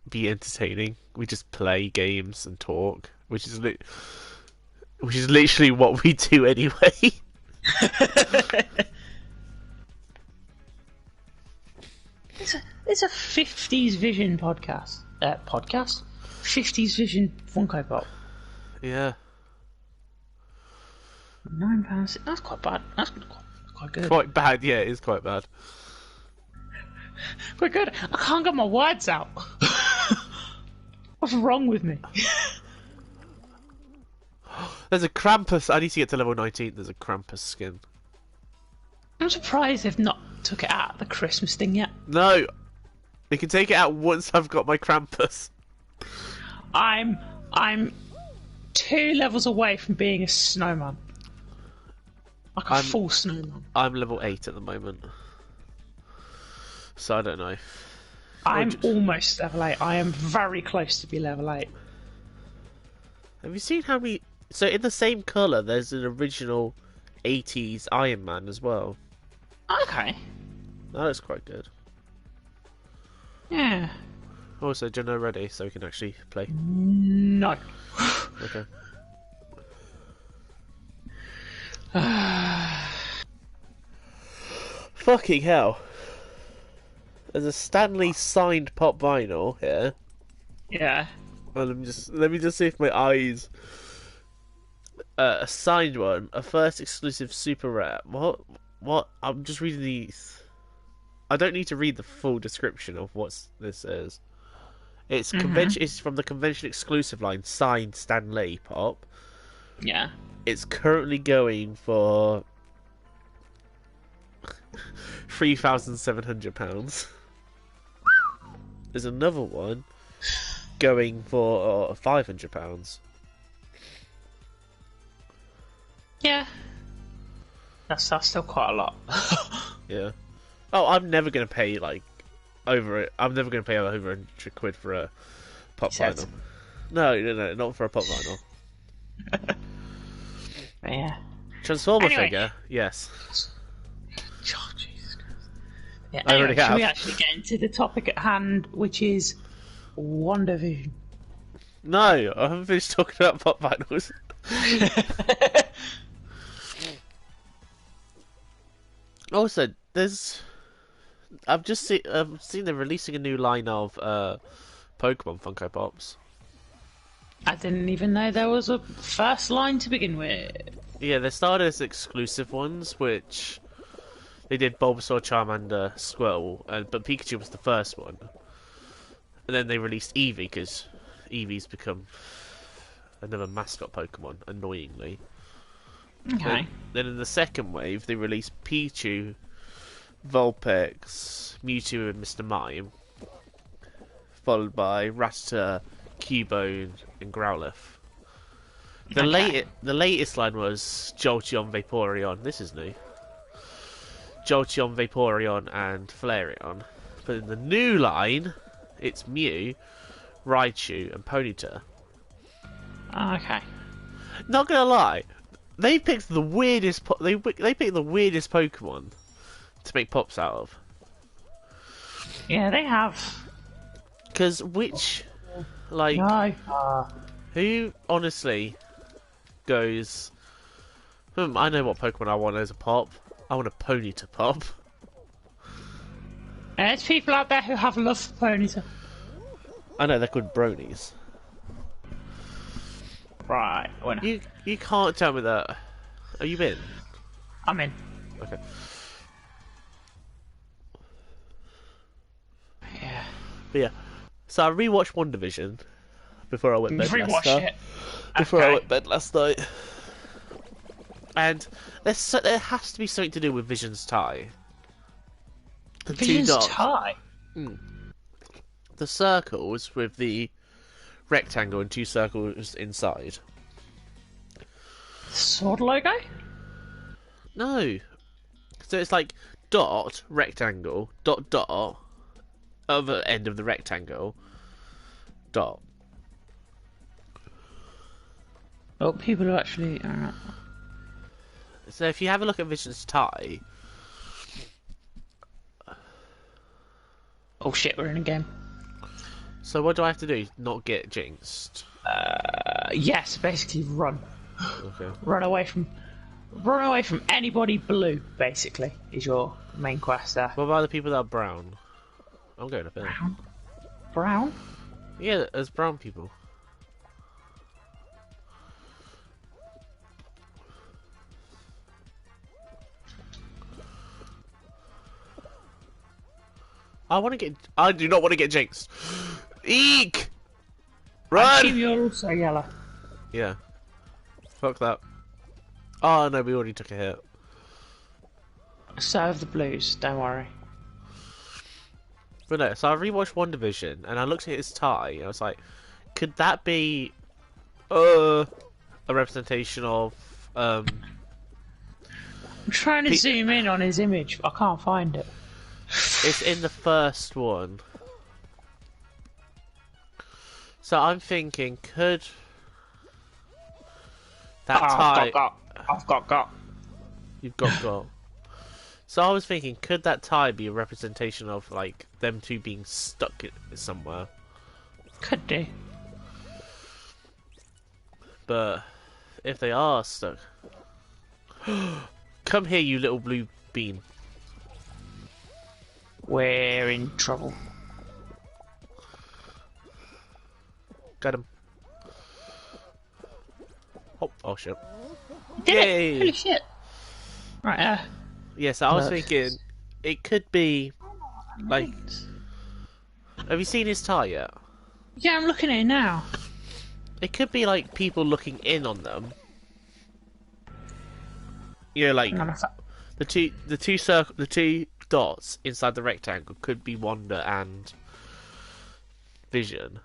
be entertaining. We just play games and talk, which is literally what we do anyway. It's a 50s Vision podcast. Podcast? 50s Vision Funko Pop. Yeah. £9. That's quite bad. That's quite good. Quite bad, yeah, it is quite bad. Quite good. I can't get my words out. What's wrong with me? There's a Krampus. I need to get to level 19. There's a Krampus skin. I'm surprised they've not took it out of the Christmas thing yet. No! You can take it out once I've got my Krampus. I'm 2 levels away from being a snowman. Like a full snowman. I'm level 8 at the moment. So I don't know. I'm almost level 8. I am very close to be level 8. Have you seen how many... So in the same colour, there's an original 80s Iron Man as well. Okay. That looks quite good. Yeah. Also, do you know ready so we can actually play? No. Okay. Fucking hell. There's a Stanley signed pop vinyl here. Yeah. Well, let me just see if my eyes. A signed one, a first exclusive super rare. What? I'm just reading these. I don't need to read the full description of what this is. It's convention. It's from the convention exclusive line, signed Stan Lee pop. Yeah. It's currently going for £3,700. There's another one going for £500. Yeah. That's still quite a lot. Yeah. Oh, I'm never gonna pay like over it. I'm never gonna pay over £100 for a pop vinyl. No, not for a pop vinyl. Yeah. Transformer figure, yes. Oh, Jesus Christ. Yeah, I already should have. we actually get into the topic at hand, which is WandaVision? No, I haven't finished talking about pop vinyls. Also, I've seen they're releasing a new line of Pokemon Funko Pops. I didn't even know there was a first line to begin with. Yeah, they started as exclusive ones, which they did Bulbasaur, Charmander, Squirtle, but Pikachu was the first one. And then they released Eevee, because Eevee's become another mascot Pokemon, annoyingly. Okay. Then in the second wave, they released Pichu, Vulpix, Mewtwo, and Mr. Mime, followed by Rattata, Cubone, and Growlithe. The latest line was Jolteon, Vaporeon. This is new. Jolteon, Vaporeon, and Flareon. But in the new line, it's Mew, Raichu, and Ponyta. Okay. Not gonna lie, they picked the weirdest. They picked the weirdest Pokemon to make pops out of. Yeah, they have. Because which, like, No. who honestly goes? I know what Pokemon I want as a pop. I want a Ponyta pop. There's people out there who have love for Ponyta. I know they're called bronies. Right. When You can't tell me that. Are you in? I'm in. Okay. Yeah. But yeah. So I rewatched WandaVision before I went to bed last Rewatch night. it. Before I Okay. went to bed last night. And there has to be something to do with Vision's tie. The Vision's two dots. tie. The circles with the rectangle and two circles inside. Sword logo? No. So it's like dot, rectangle, dot, dot, other end of the rectangle, dot. Oh, people are actually. So if you have a look at Vision's tie, Oh shit, we're in a game. So what do I have to do? Not get jinxed? Yes, basically run. Okay. Run away from anybody blue, basically, is your main quest there. What about the people that are brown? I'm going up there. Brown? Yeah, there's brown people. I do not want to get jinxed. Eek! I Run! assume you're also yellow. Yeah. Fuck that. Oh no, we already took a hit. So have the blues, don't worry. But no, so I rewatched One Division and I looked at his tie and I was like, could that be a representation of I'm trying to zoom in on his image, but I can't find it. it's in the first one. So I'm thinking, could that tie I've got. you've got. So I was thinking, could that tie be a representation of like them two being stuck somewhere? Could do. But if they are stuck, come here, you little blue bean. We're in trouble. Got him. Oh shit. Did Yay! it? Holy shit. Right, Yes, I was Look. thinking it could be like. Have you seen his tie yet? yeah, I'm looking at it now. It could be like people looking in on them. You know, like Hang on, the two dots inside the rectangle could be Wanda and Vision.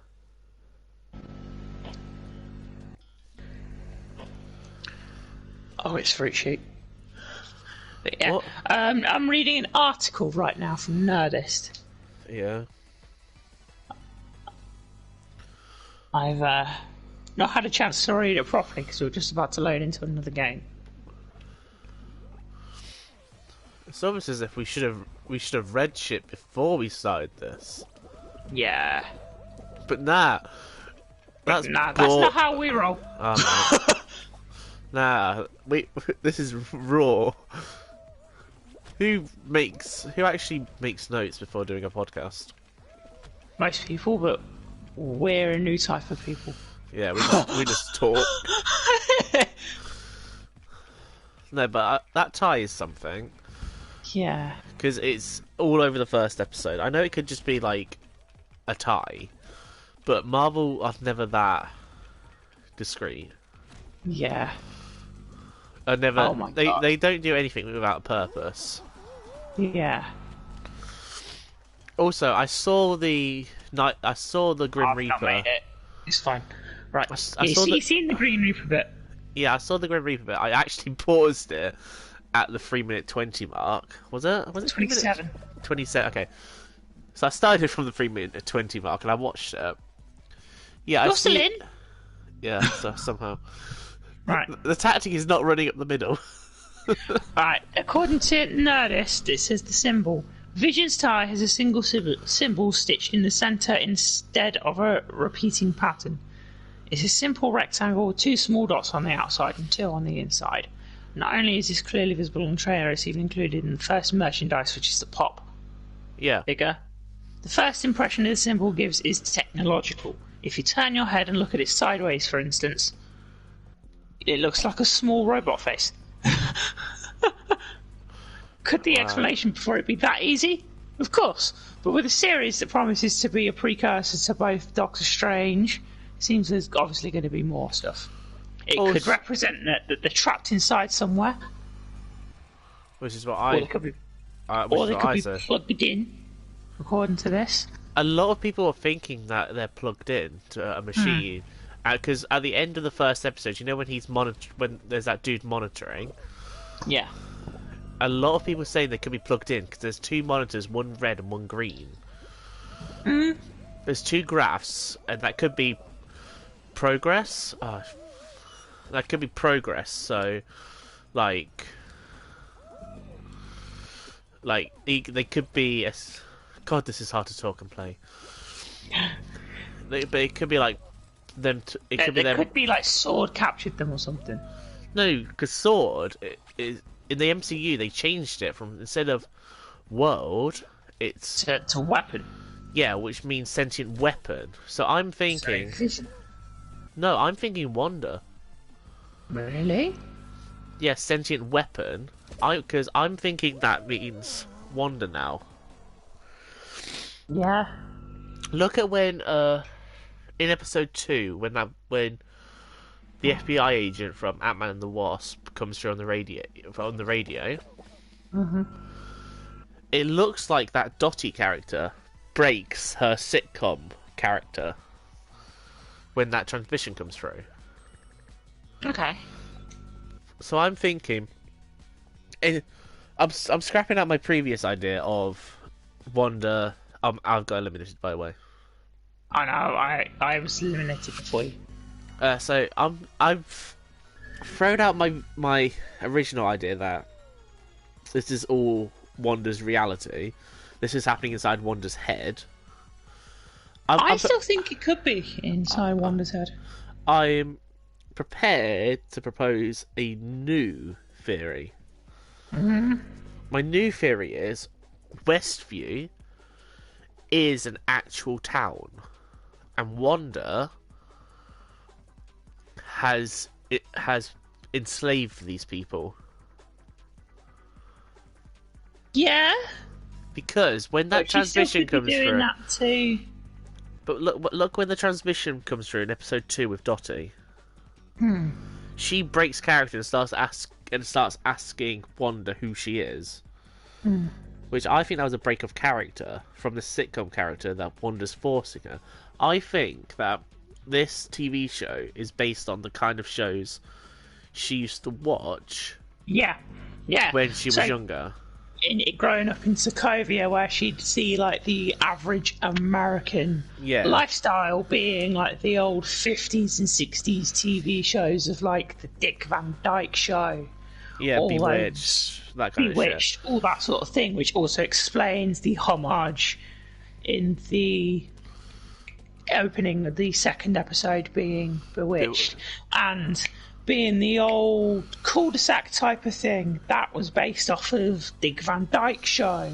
Oh, it's fruit sheet. But yeah, What? I'm reading an article right now from Nerdist. Yeah. I've not had a chance to read it properly because we were just about to load into another game. It's almost as if we should have read shit before we started this. Yeah. But nah. That's That's bull- not how we roll. Oh, no. Nah, wait, this is raw. Who actually makes notes before doing a podcast? Most people, but we're a new type of people. Yeah, we just talk. No, but that tie is something. Yeah. Because it's all over the first episode. I know it could just be like a tie, but Marvel are never that discreet. Yeah. Are never. Oh my God. They don't do anything without a purpose. Yeah. Also, I saw the Grim I've Reaper. not made it. It's fine. Right. I saw You've seen the Green Reaper bit? Yeah, I saw the Grim Reaper bit. I actually paused it at the 3-minute 20 mark. Was it 27. 27. Okay. So I started from the 3-minute 20 mark and I watched it. Yeah, You're still in? Yeah, so somehow. Right. The tactic is not running up the middle. Right. According to Nerdist, it says the symbol. Vision's tie has a single symbol stitched in the centre instead of a repeating pattern. It's a simple rectangle with two small dots on the outside and two on the inside. Not only is this clearly visible on the trailer, it's even included in the first merchandise, which is the pop Yeah. figure. The first impression the symbol gives is technological. If you turn your head and look at it sideways, for instance, it looks like a small robot face. Could the explanation before it be that easy? Of course. But with a series that promises to be a precursor to both Doctor Strange, it seems there's obviously going to be more stuff. It could represent that they're trapped inside somewhere. Which is what Or they could be, plugged in, according to this. A lot of people are thinking that they're plugged in to a machine. Because at the end of the first episode, you know when when there's that dude monitoring, Yeah. a lot of people say they could be plugged in because there's two monitors, one red and one green. There's two graphs, and that could be progress. That could be progress. So, like they could be. God, this is hard to talk and play. But it could be like them. It could be It them. could be like Sword captured them or something. No, because Sword is in the MCU. They changed it from instead of world, it's To weapon. yeah, which means sentient weapon. So I'm thinking, Vision. no, I'm thinking Wanda. Really? Yeah, sentient weapon. Because I'm thinking that means Wanda now. Yeah. Look at when in episode 2 when the FBI agent from Ant-Man and the Wasp comes through on the radio. Mm-hmm. It looks like that Dottie character breaks her sitcom character when that transmission comes through. Okay. So I'm thinking, I'm scrapping out my previous idea of Wanda. I've got eliminated, by the way. I know. I was eliminated before you. So I've thrown out my original idea that this is all Wanda's reality. This is happening inside Wanda's head. I still think it could be inside Wanda's head. I'm prepared to propose a new theory. Mm-hmm. My new theory is Westview is an actual town, and Wanda has enslaved these people. Yeah. Because when that transmission comes doing through, that too. but look when the transmission comes through in episode 2 with Dottie. She breaks character and starts asking Wanda who she is. Which I think that was a break of character from the sitcom character that Wanda's forcing her. I think that this TV show is based on the kind of shows she used to watch Yeah. when she was younger. Growing up in Sokovia, where she'd see like the average American lifestyle being like the old 50s and 60s TV shows of like the Dick Van Dyke Show. Yeah, all Bewitched, that kind of Bewitched, shit. all that sort of thing, which also explains the homage in the opening of the second episode being Bewitched, and being the old cul-de-sac type of thing that was based off of Dick Van Dyke Show,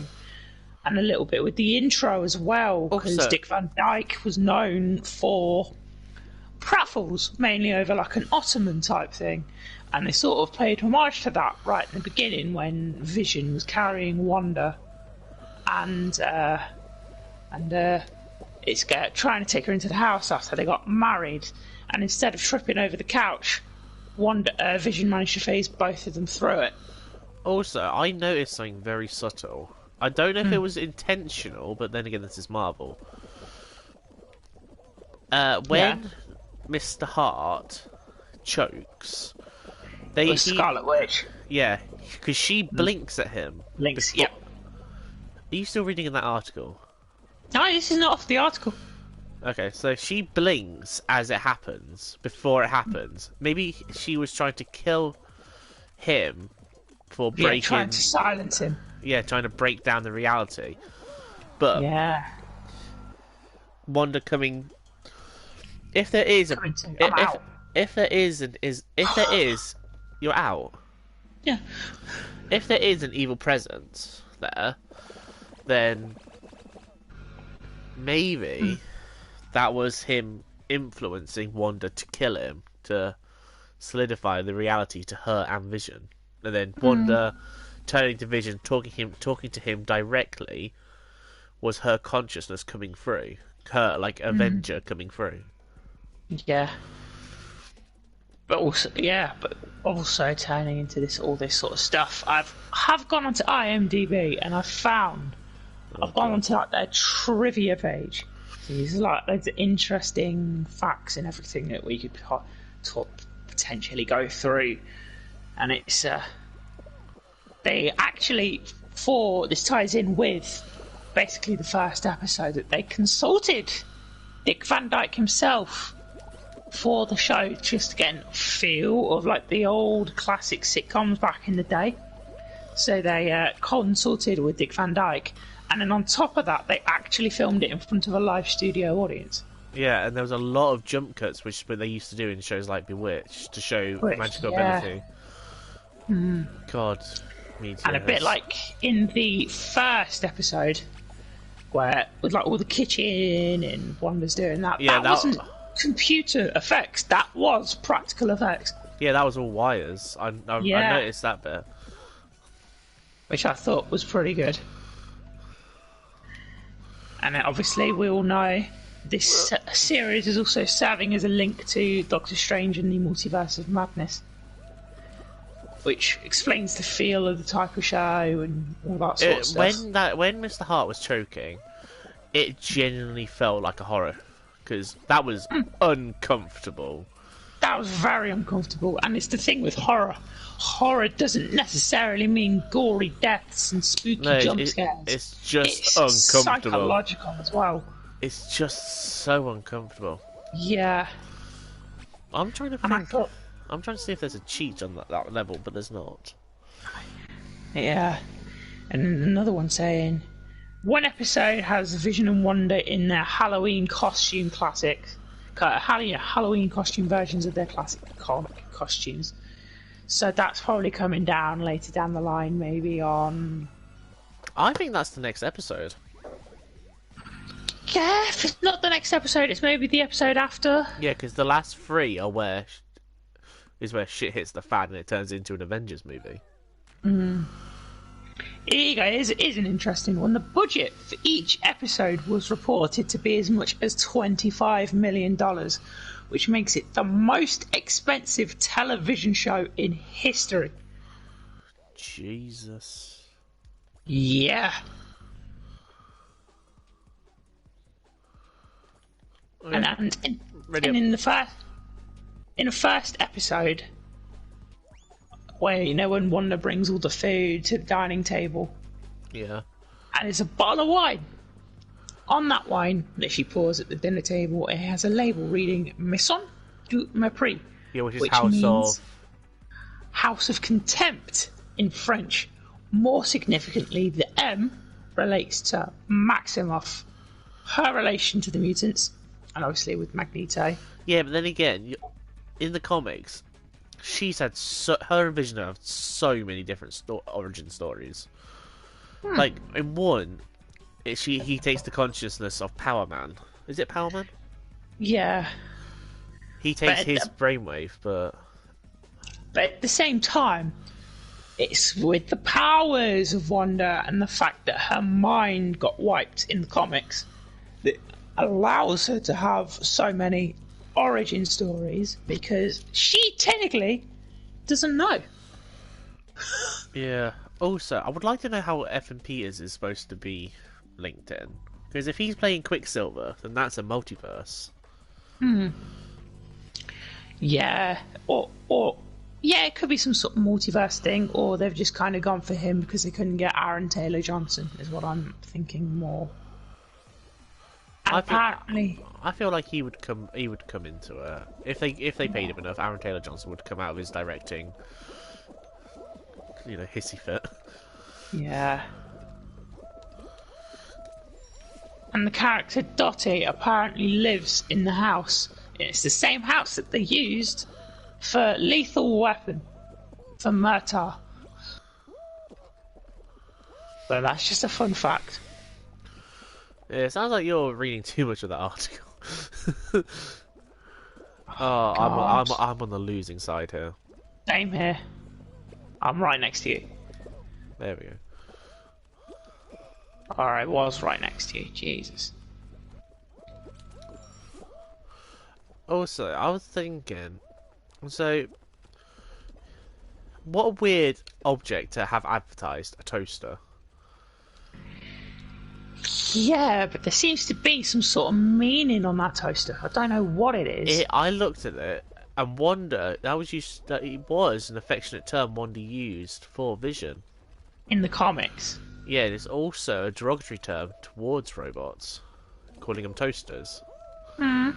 and a little bit with the intro as well, because Dick Van Dyke was known for pratfalls, mainly over like an Ottoman type thing. And they sort of paid homage to that right in the beginning when Vision was carrying Wanda, and it's trying to take her into the house after they got married. And instead of tripping over the couch, Vision managed to phase both of them through it. Also, I noticed something very subtle. I don't know if it was intentional, but then again, this is Marvel. When Mr. Hart chokes, Scarlet Witch. Yeah, because she blinks at him. Blinks, yep. Are you still reading in that article? No, this is not off the article. Okay, so she blinks as it happens, before it happens. Maybe she was trying to kill him for breaking... Yeah, trying to silence him. Yeah, trying to break down the reality. But... Yeah. Wanda coming... If there is... If there is... You're out. Yeah. If there is an evil presence there, then... Maybe... that was him influencing Wanda to kill him, to solidify the reality to her and Vision. And then Wanda turning to Vision, talking to him directly, was her consciousness coming through. Her, like, Avenger coming through. Yeah. But also turning into all this sort of stuff. Have gone onto IMDb and I've gone onto like their trivia page. There's like loads of interesting facts and everything that we could potentially go through, and it's they actually, for this ties in with basically the first episode, that they consulted Dick Van Dyke himself for the show, just to get a feel of like the old classic sitcoms back in the day. So they consulted with Dick Van Dyke. And then on top of that, they actually filmed it in front of a live studio audience. Yeah, and there was a lot of jump cuts, which they used to do in shows like Bewitched to show Which, magical yeah. ability. God, media And a bit has- like in the first episode, where with like all the kitchen and Wanda's doing that. Yeah, that that- wasn't computer effects. That was practical effects, yeah, that was all wires. I Yeah. noticed that bit. which I thought was pretty good. And then obviously we all know this series is also serving as a link to Doctor Strange and the Multiverse of Madness, which explains the feel of the type of show and all that sort of stuff. When Mr. Hart was choking, it genuinely felt like a horror because that was uncomfortable. That was very uncomfortable, and it's the thing with horror. Horror doesn't necessarily mean gory deaths and spooky No, jump it- scares. it's just It's uncomfortable. psychological as well. It's just so uncomfortable. Yeah, I'm trying to and I think. thought, I'm trying to see if there's a cheat on that level, but there's not. yeah. And then another one saying, one episode has Vision and Wanda in their Halloween costume Halloween costume versions of their classic comic costumes. So that's probably coming down later down the line, maybe on... I think that's the next episode. Yeah, if it's not the next episode, it's maybe the episode after. Yeah, because the last three are where shit hits the fan and it turns into an Avengers movie. Here you go, here's an interesting one. The budget for each episode was reported to be as much as $25 million, which makes it the most expensive television show in history. Jesus. Yeah. And in the first episode, where when Wanda brings all the food to the dining table, Yeah. and it's a bottle of wine. On that wine that she pours at the dinner table, it has a label reading Maison du Mépris, Yeah, which is which House means of. House of Contempt in French. More significantly, the M relates to Maximoff, her relation to the mutants, and obviously with Magneto. Yeah, but then again, in the comics, she's had her and Vision have so many different origin stories. Like in one, he takes the consciousness of Power Man. Is it Power Man? Yeah, He takes But- his brainwave, but but at the same time, it's with the powers of Wanda and the fact that her mind got wiped in the comics that allows her to have so many origin stories, because she technically doesn't know. yeah. Also, I would like to know how Evan Peters is supposed to be linked in, because if he's playing Quicksilver, then that's a multiverse. Yeah, or yeah, it could be some sort of multiverse thing, or they've just kind of gone for him because they couldn't get Aaron Taylor Johnson, is what I'm thinking more. And I feel- apparently, I feel like he would come into it if they paid him enough. Aaron Taylor Johnson would come out of his directing, hissy fit. yeah. And the character Dottie apparently lives in the house. It's the same house that they used for Lethal Weapon for Murtaugh. So that's just a fun fact. Yeah, it sounds like you're reading too much of that article. I'm on the losing side here. Same here. I'm right next to you. There we go. Alright, was right next to you. Jesus. Also, I was thinking, so what a weird object to have advertised, a toaster. Yeah, but there seems to be some sort of meaning on that toaster. I don't know what it is. I looked at it and Wanda, it was an affectionate term Wanda used for Vision. In the comics. Yeah, it's also a derogatory term towards robots, calling them toasters. Oh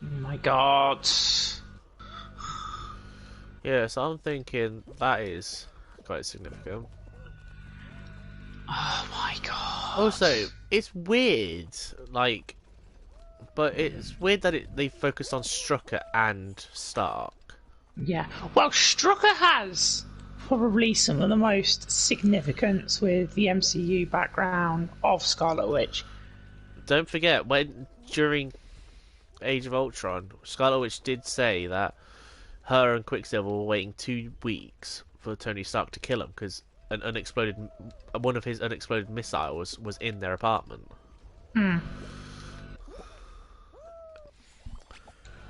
my god. Yeah, so I'm thinking that is quite significant. Oh my god. Also, it's weird, like, but it's weird that they focused on Strucker and Stark. Yeah. Well, Strucker has probably some of the most significance with the MCU background of Scarlet Witch. Don't forget, during Age of Ultron, Scarlet Witch did say that her and Quicksilver were waiting 2 weeks for Tony Stark to kill him because one of his unexploded missiles was in their apartment.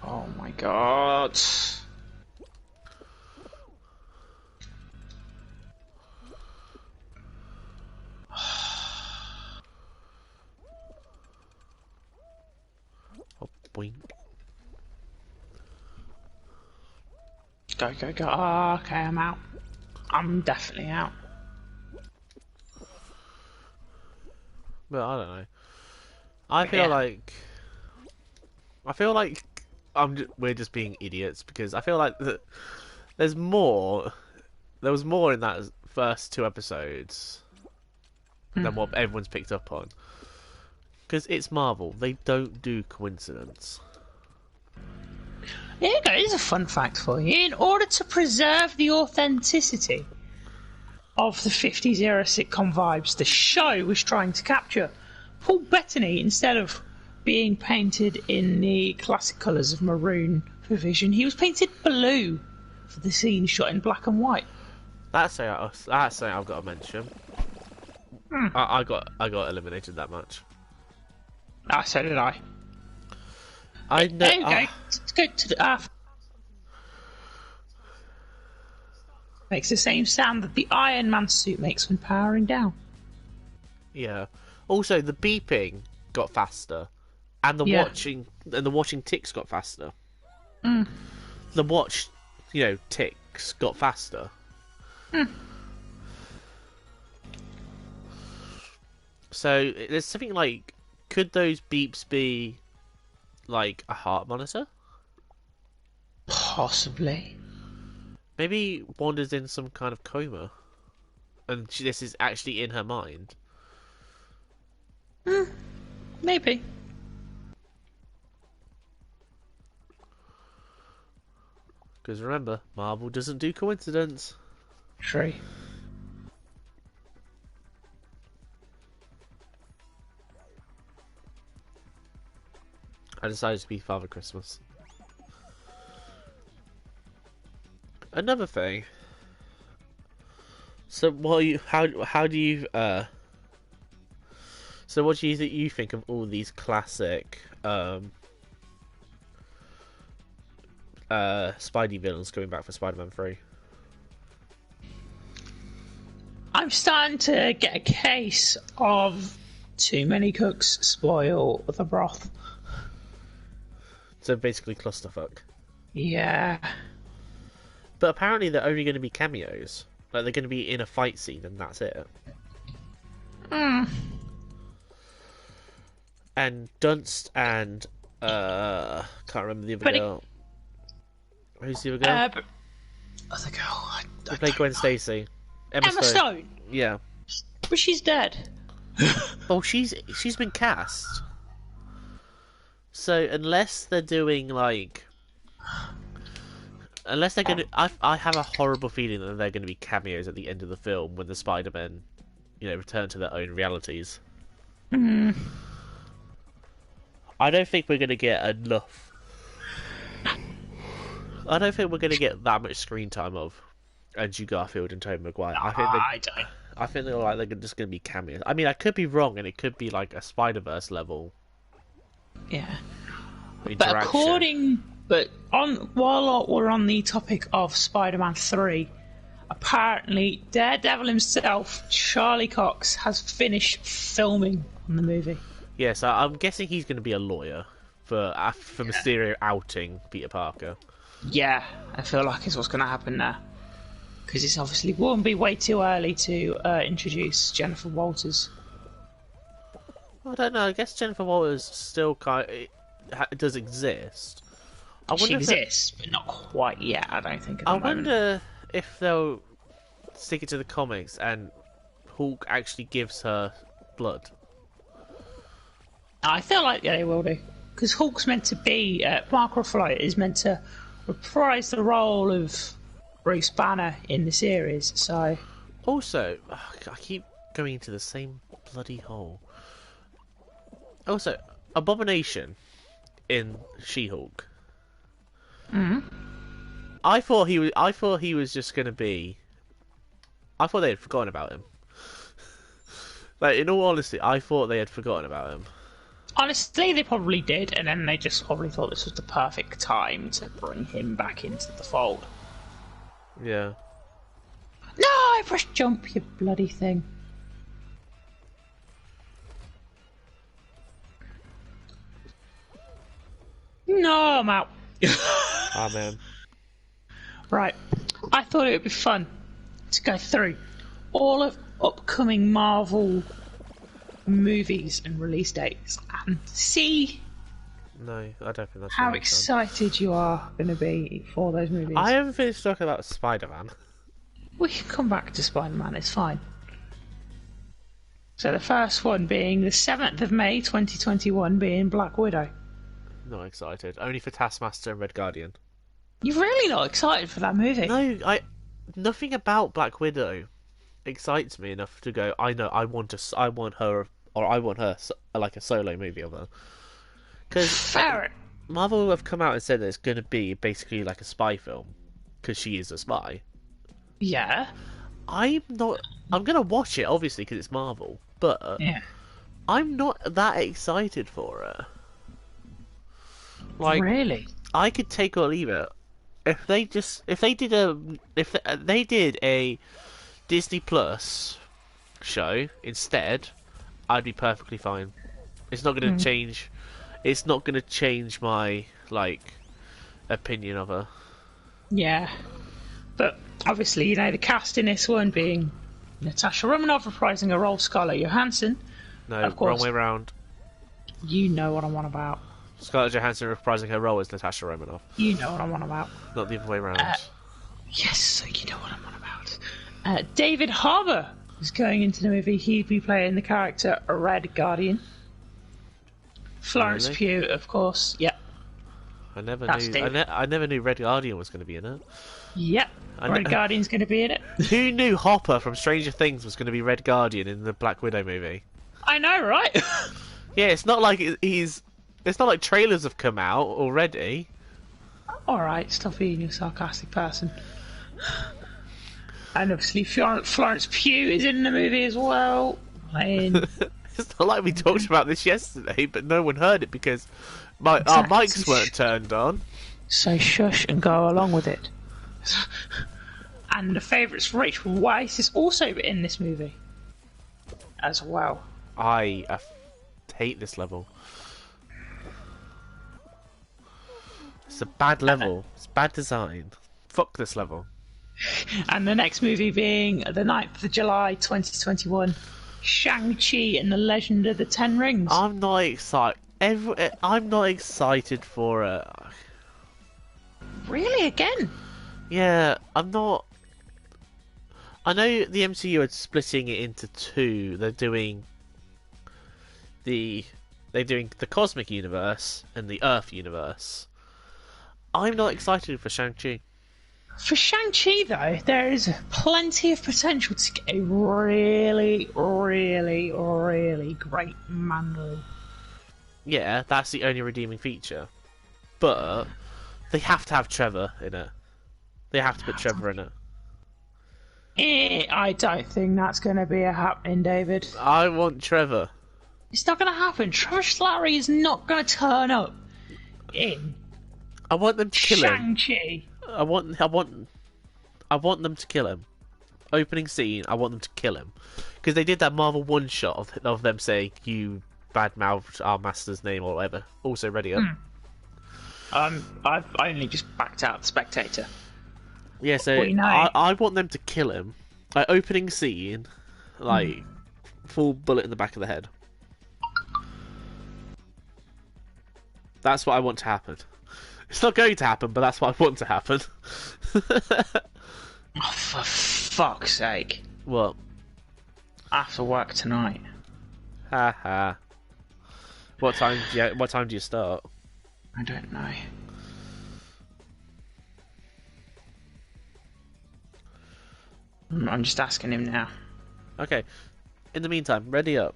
Oh my god. Oh, boink. Go, go, go. Oh, okay, I'm out. I'm definitely out. But I don't know. I feel like we're just being idiots because I feel like there's more. There was more in that first 2 episodes than what everyone's picked up on. Because it's Marvel, they don't do coincidence. Here you go, here's a fun fact for you. In order to preserve the authenticity of the 50s era sitcom vibes the show was trying to capture, Paul Bettany, instead of being painted in the classic colours of maroon for Vision, he was painted blue for the scene shot in black and white. That's something I've got to mention. I got eliminated that much. Ah, so did I. I know. There you go. Let's go to the makes the same sound that the Iron Man suit makes when powering down. Yeah. Also, the beeping got faster, and the watching ticks got faster. The watch, ticks got faster. So there's something like, could those beeps be like a heart monitor? Possibly. Maybe Wanda's in some kind of coma, and this is actually in her mind. Maybe. Because remember, Marvel doesn't do coincidence. True. I decided to be Father Christmas. Another thing. So how do you so what do you think of all these classic Spidey villains coming back for Spider-Man 3? I'm starting to get a case of too many cooks spoil the broth. So basically clusterfuck. Yeah. But apparently they're only going to be cameos. Like, they're going to be in a fight scene and that's it. And Dunst and can't remember the other girl. Who's the other girl? Other girl. They play Gwen Stacy. Emma Stone. Yeah. But she's dead. Oh, she's been cast. So unless they're doing unless they're gonna, I have a horrible feeling that they're going to be cameos at the end of the film when the Spider-Men, return to their own realities. I don't think we're going to get enough. I don't think we're going to get that much screen time of Andrew Garfield and Tobey Maguire. I think they're just going to be cameos. I mean, I could be wrong, and it could be like a Spider-Verse level. Yeah. Interaction. While we're on the topic of Spider-Man 3, apparently Daredevil himself, Charlie Cox, has finished filming on the movie. Yes, I'm guessing he's going to be a lawyer for Mysterio outing Peter Parker. Yeah, I feel like it's what's going to happen there. Because it's obviously won't be way too early to introduce Jennifer Walters. I don't know. I guess Jennifer Walters still does exist. She exists, but not quite yet, I don't think. I wonder if they'll stick it to the comics and Hulk actually gives her blood. I feel like they will do. Because Hulk's meant to be... Mark Ruffalo is meant to reprise the role of Bruce Banner in the series, so... Also, I keep going into the same bloody hole. Also, Abomination in She-Hulk. I thought he was just gonna be. I thought they had forgotten about him. Like, in all honesty, I thought they had forgotten about him. Honestly, they probably did, and then they just probably thought this was the perfect time to bring him back into the fold. Yeah. No, I pressed jump, you bloody thing. No, I'm out. Ah, man. Right. I thought it would be fun to go through all of upcoming Marvel movies and release dates and see No, I don't think that's how really fun. excited you are going to be for those movies. I haven't finished talking about Spider-Man. We can come back to Spider-Man, it's fine. So the first one being the 7th of May 2021 being Black Widow. Not excited. Only for Taskmaster and Red Guardian. You're really not excited for that movie? No, nothing about Black Widow excites me enough to go. I know I want her like a solo movie of her. Because Marvel have come out and said that it's going to be basically like a spy film because she is a spy. Yeah. I'm going to watch it obviously because it's Marvel, but Yeah. I'm not that excited for it. Like, Really? I could take or leave it. If they did a Disney Plus show instead, I'd be perfectly fine. It's not going to change. It's not going to change my opinion of her. Yeah. But obviously, the cast in this one being Natasha Romanoff reprising her role, Scarlett Johansson. No, Of course. wrong way round. You know what I'm on about. Scarlett Johansson reprising her role as Natasha Romanoff. You know what I'm on about. Not the other way round. Yes, you know what I'm on about. David Harbour is going into the movie. He'd be playing the character Red Guardian. Florence Really? Pugh, of course. Yep. I never That's knew. David. I never knew Red Guardian was going to be in it. Yep. Red Guardian's going to be in it. Who knew Hopper from Stranger Things was going to be Red Guardian in the Black Widow movie? I know, right? Yeah, it's not like he's. It's not like trailers have come out already. Alright, stop being a sarcastic person. And obviously Florence Pugh is in the movie as well. Playing... It's not like we talked about this yesterday, but no one heard it because our Exactly. mics weren't turned on. So shush and go along with it. And the favourites Rachel Weisz is also in this movie as well. I hate this level. It's a bad level. It's bad design. Fuck this level. And the next movie being the 9th of July 2021, Shang-Chi and the Legend of the Ten Rings. I'm not excited. I'm not excited for it. Really, again? Yeah, I'm not. I know the MCU are splitting it into two. They're doing the Cosmic Universe and the Earth Universe. I'm not excited for Shang-Chi. For Shang-Chi, though, there is plenty of potential to get a really, really, really great Mandarin. Yeah, that's the only redeeming feature. But they have to have Trevor in it. They have to put Trevor in it. I don't think that's going to be happening, David. I want Trevor. It's not going to happen. Trevor Slattery is not going to turn up in I want them to kill him. Shang-Chi. I want them to kill him. Opening scene, I want them to kill him. Because they did that Marvel one shot of them saying, "You badmouthed our master's name," or whatever. Also ready up. I've only just backed out the Spectator. Yeah, so Well, you know. I want them to kill him. Like, opening scene, like, full bullet in the back of the head. That's what I want to happen. It's not going to happen, but that's what I want to happen. Oh, for fuck's sake. What? After work tonight. Ha ha. What time do you start? I don't know. I'm just asking him now. Okay. In the meantime, ready up.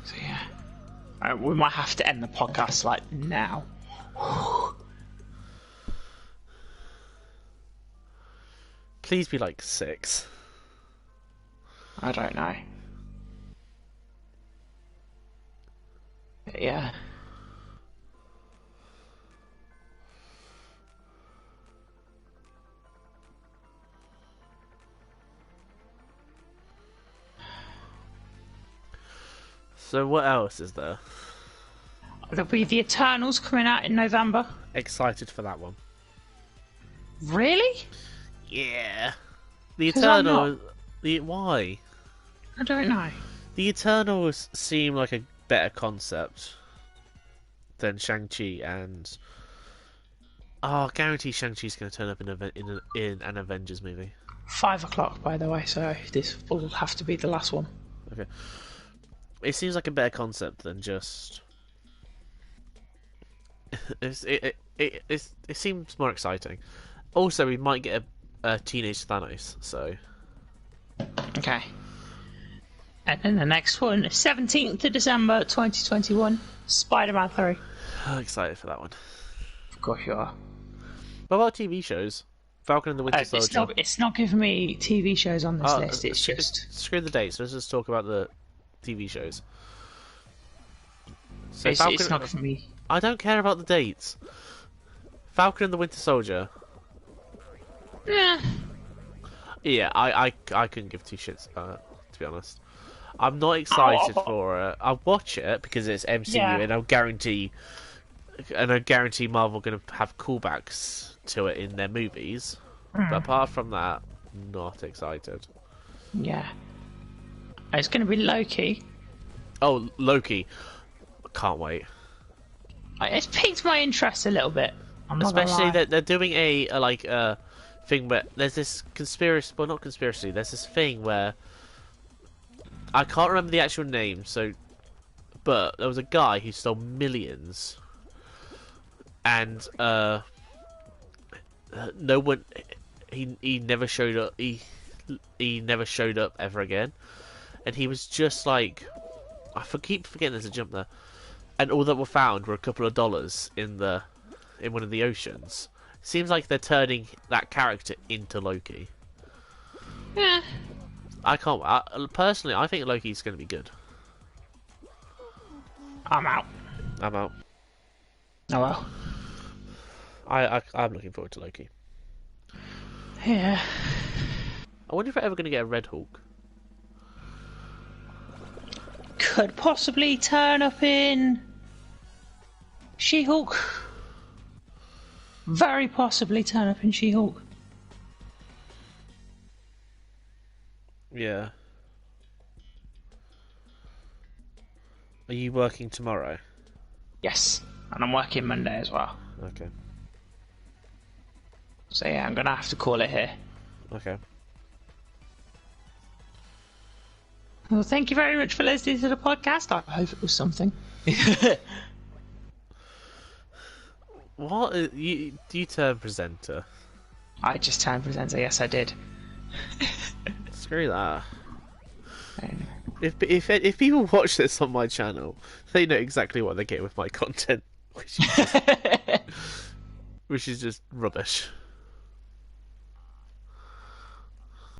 So yeah, we might have to end the podcast like now. Please be like 6. I don't know. But yeah. So what else is there? There'll be the Eternals coming out in November. Excited for that one. Really? Yeah. The 'Cause I'm Eternals. Why? I don't know. The Eternals seem like a better concept than Shang-Chi and. Oh, I guarantee Shang-Chi's going to turn up in an Avengers movie. 5 o'clock, by the way, so this will have to be the last one. Okay. It seems like a better concept than just. It seems more exciting. Also, we might get a teenage Thanos, so. Okay. And then the next one, 17th of December 2021, Spider-Man 3. I'm excited for that one. Of course you are. What about TV shows? Falcon and the Winter Soldier. It's not giving me TV shows on this list, it's just... Screw the dates, let's just talk about the TV shows. So It's not giving me... I don't care about the dates. Falcon and the Winter Soldier. Yeah. Yeah, I couldn't give two shits about it, to be honest. I'm not excited for it. I'll watch it because it's MCU, Yeah. and I guarantee Marvel going to have callbacks to it in their movies. But apart from that, not excited. Yeah. It's going to be Loki. Oh, Loki. Can't wait. It's piqued my interest a little bit. I'm not gonna Especially lie. that they're doing a thing where there's this conspiracy, well, not conspiracy, there's this thing where I can't remember the actual name, but there was a guy who stole millions, and no one, he never showed up, he never showed up ever again, and he was just like, keep forgetting there's a jump there, and all that were found were a couple of dollars in one of the oceans. Seems like they're turning that character into Loki. Yeah. Personally, I think Loki's going to be good. I'm out. I'm out. Oh well. I'm looking forward to Loki. Yeah. I wonder if we're ever going to get a Red Hulk. Could possibly turn up in She-Hulk. Very possibly turn up in She-Hulk. Yeah. Are you working tomorrow? Yes. And I'm working Monday as well. Okay. So yeah, I'm going to have to call it here. Okay. Well, thank you very much for listening to the podcast. I hope it was something. What? Do you turn presenter? I just turned presenter. Yes, I did. Screw that. Anyway. If people watch this on my channel, they know exactly what they get with my content, which is just rubbish.